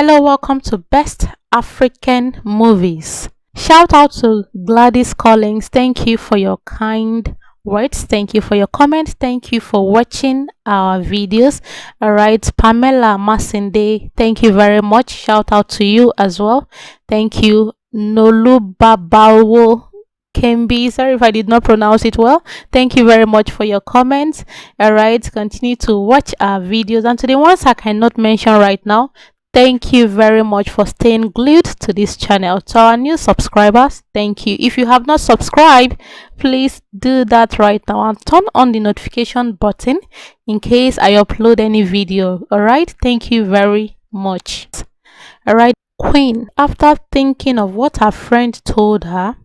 Hello, welcome to Best African Movies. Shout out to Gladys Collins. Thank you for your kind words. Thank you for your comment. Thank you for watching our videos. All right, Pamela Masinde. Thank you very much. Shout out to you as well. Thank you, Nolu Babawo. Kembi, sorry if I did not pronounce it well. Thank you very much for your comments. All right, continue to watch our videos. And to the ones I cannot mention right now, thank you very much for staying glued to this channel. To our new subscribers, thank you. If you have not subscribed, please do that right now and turn on the notification button in case I upload any video. All right, thank you very much. All right, Queen, after thinking of what her friend told her,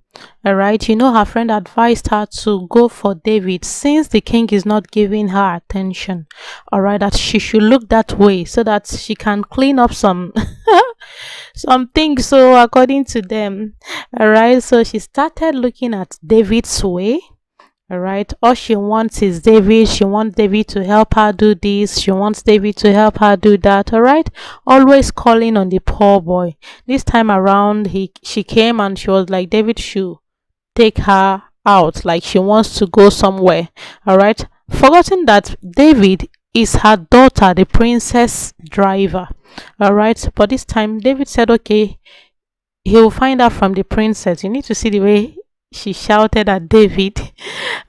all right, her friend advised her to go for David since the king is not giving her attention. All right, that she should look that way so that she can clean up some some things. So according to them, all right, so she started looking at David's way. All right, all she wants is David. She wants David to help her do this. She wants David to help her do that. All right, always calling on the poor boy. This time around, she came and she was like, David should take her out, like she wants to go somewhere. All right, forgetting that David is her daughter, the princess driver. All right, but this time David said, okay, he will find out from the princess. You need to see the way she shouted at David.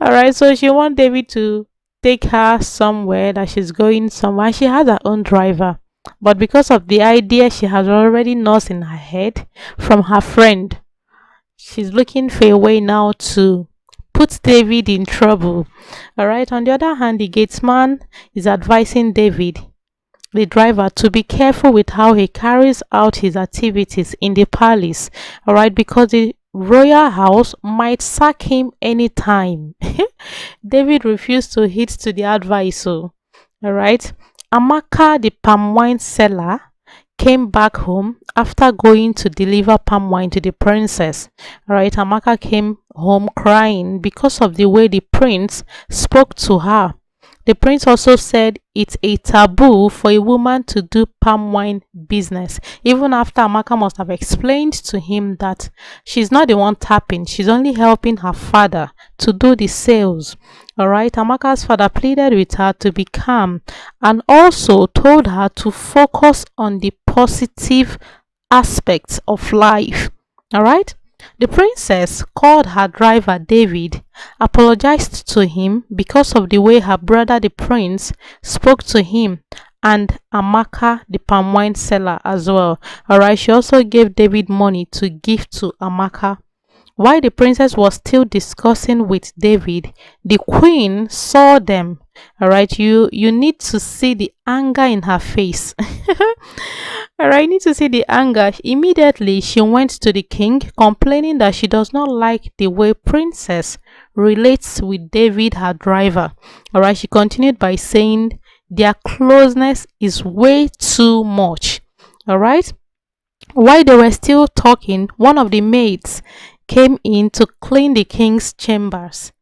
All right, so she wants David to take her somewhere, that she's going somewhere. She has her own driver, but because of the idea she has already knows in her head from her friend, she's looking for a way now to put David in trouble. All right, on the other hand, the gatesman is advising David, the driver, to be careful with how he carries out his activities in the palace. All right, because the royal house might sack him anytime. David refused to heed to the advice. So, all right, Amaka, the palm wine seller, came back home after going to deliver palm wine to the princess. All right, Amaka came home crying because of the way the prince spoke to her. The prince also said it's a taboo for a woman to do palm wine business, even after Amaka must have explained to him that she's not the one tapping, she's only helping her father to do the sales. All right, Amaka's father pleaded with her to be calm and also told her to focus on the positive aspects of life. All right, the princess called her driver David, apologized to him because of the way her brother the prince spoke to him, and Amaka, the palm wine seller, as well. All right, she also gave David money to give to Amaka. While the princess was still discussing with David, the queen saw them. All right, you need to see the anger in her face. All right, you need to see the anger. Immediately, she went to the king, complaining that she does not like the way princess relates with David, her driver. All right, she continued by saying their closeness is way too much. All right, while they were still talking, one of the maids came in to clean the king's chambers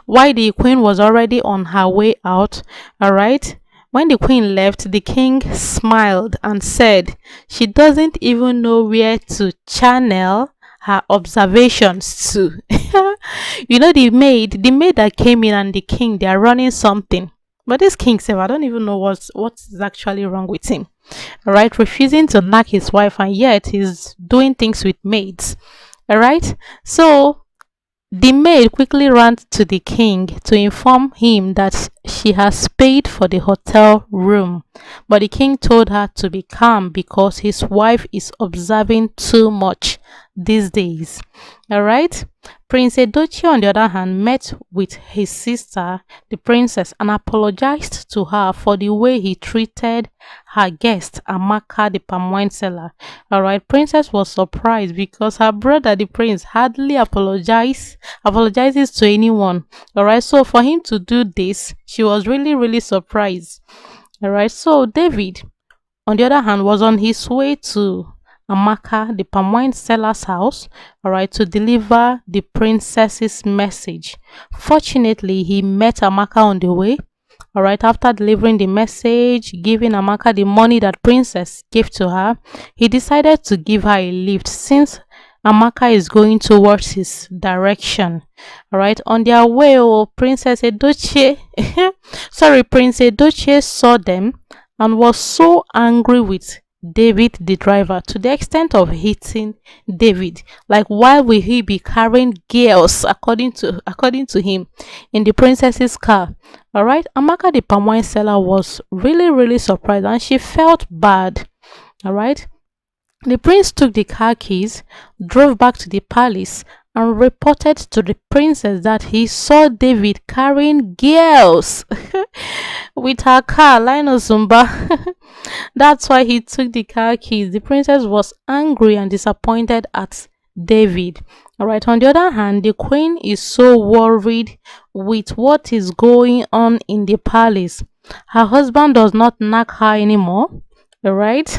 while the queen was already on her way out. All right, when the queen left, the king smiled and said she doesn't even know where to channel her observations to. The maid that came in and the king, they are running something, but this king said, I don't even know what's actually wrong with him. All right, refusing to knock his wife, and yet he's doing things with maids. All right, so the maid quickly ran to the king to inform him that she has paid for the hotel room, but the king told her to be calm because his wife is observing too much these days. All right, Prince Edochie, on the other hand, met with his sister, the princess, and apologized to her for the way he treated her guest, Amaka, the palm wine seller. All right, princess was surprised because her brother, the prince, hardly apologizes to anyone. All right, so for him to do this, she was really surprised. All right, so David, on the other hand, was on his way to Amaka, the palm wine seller's house, all right, to deliver the princess's message. Fortunately, he met Amaka on the way All right, after delivering the message, giving Amaka the money that princess gave to her, he decided to give her a lift since Amaka is going towards his direction. All right, on their way, Princess Edochie, Prince Edochie saw them and was so angry with David the driver to the extent of hitting David. Like, why will he be carrying girls according to him in the princess's car? All right, Amaka the palm wine seller was really surprised and she felt bad. All right, the prince took the car keys, drove back to the palace, and reported to the princess that he saw David carrying girls with her car, Lionel Zumba. That's why he took the car keys. The princess was angry and disappointed at David. All right, on the other hand, the queen is so worried with what is going on in the palace. Her husband does not nag her anymore. All right.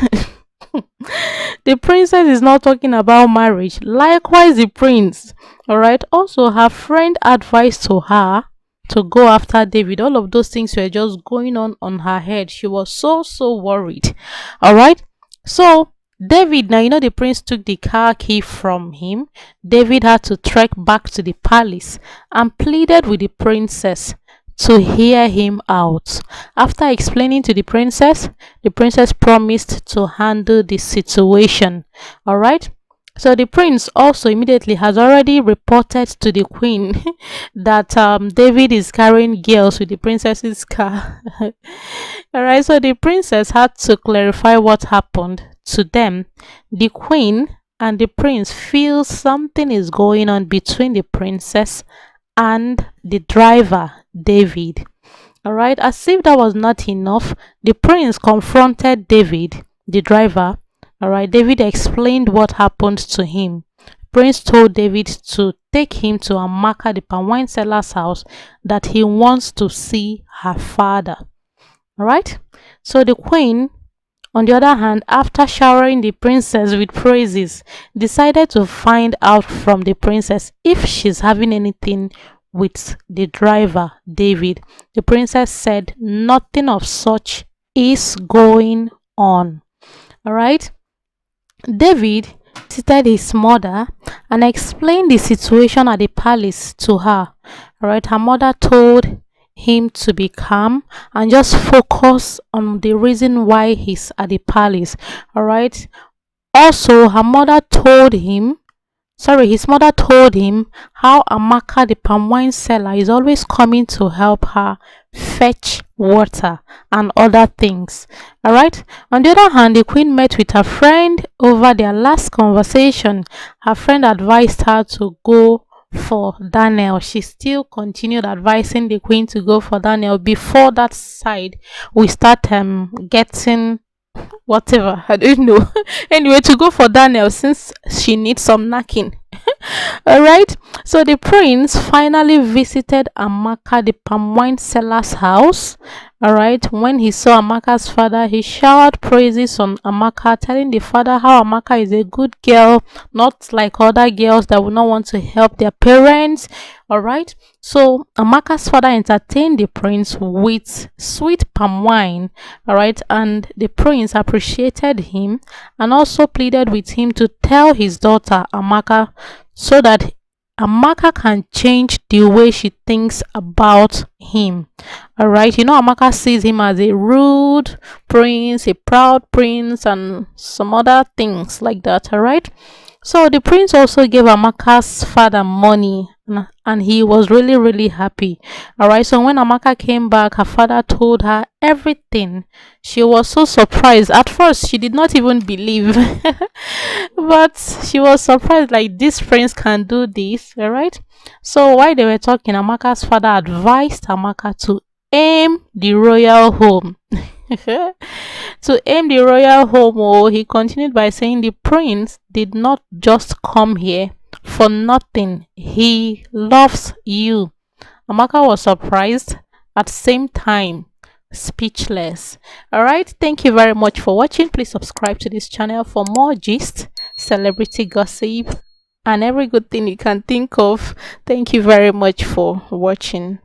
The princess is not talking about marriage. Likewise, the prince. All right. Also, her friend advised to her to go after David. All of those things were just going on her head. She was so worried. All right. So David, now you know the prince took the car key from him. David had to trek back to the palace and pleaded with the princess to hear him out. After explaining to the princess promised to handle the situation. All right. So the prince also immediately has already reported to the queen that David is carrying girls with the princess's car. All right. So the princess had to clarify what happened to them. The queen and the prince feel something is going on between the princess and the driver, David. All right, as if that was not enough, the prince confronted David, the driver. All right, David explained what happened to him. Prince told David to take him to Amaka, the palm wine seller's house, that he wants to see her father. All right, so the queen, on the other hand, after showering the princess with praises, decided to find out from the princess if she's having anything with the driver, David. The princess said nothing of such is going on. All right. David visited his mother and explained the situation at the palace to her. All right. Her mother told him to be calm and just focus on the reason why he's at the palace. All right. Also, his mother told him how Amaka, the palm wine seller, is always coming to help her fetch water and other things. All right. On the other hand, the queen met with her friend over their last conversation. Her friend advised her to go for Daniel. She still continued advising the queen to go for Daniel before that side we start getting whatever, I don't know. Anyway, to go for Daniel since she needs some knacking. All right. So the prince finally visited Amaka, the palm wine seller's house. All right. When he saw Amaka's father, he showered praises on Amaka, telling the father how Amaka is a good girl, not like other girls that would not want to help their parents. All right. So Amaka's father entertained the prince with sweet palm wine. All right. And the prince appreciated him and also pleaded with him to tell his daughter Amaka so that Amaka can change the way she thinks about him. All right. You know, Amaka sees him as a rude prince, a proud prince, and some other things like that. All right. So the prince also gave Amaka's father money and he was really happy. All right. So when Amaka came back, her father told her everything. She was so surprised. At first, she did not even believe, but she was surprised like this prince can do this. All right. So while they were talking, Amaka's father advised Amaka to aim the royal home. To aim the royal home. Oh, he continued by saying the prince did not just come here for nothing. He loves you. Amaka was surprised, at the same time speechless. All right, thank you very much for watching. Please subscribe to this channel for more gist, celebrity gossip, and every good thing you can think of. Thank you very much for watching.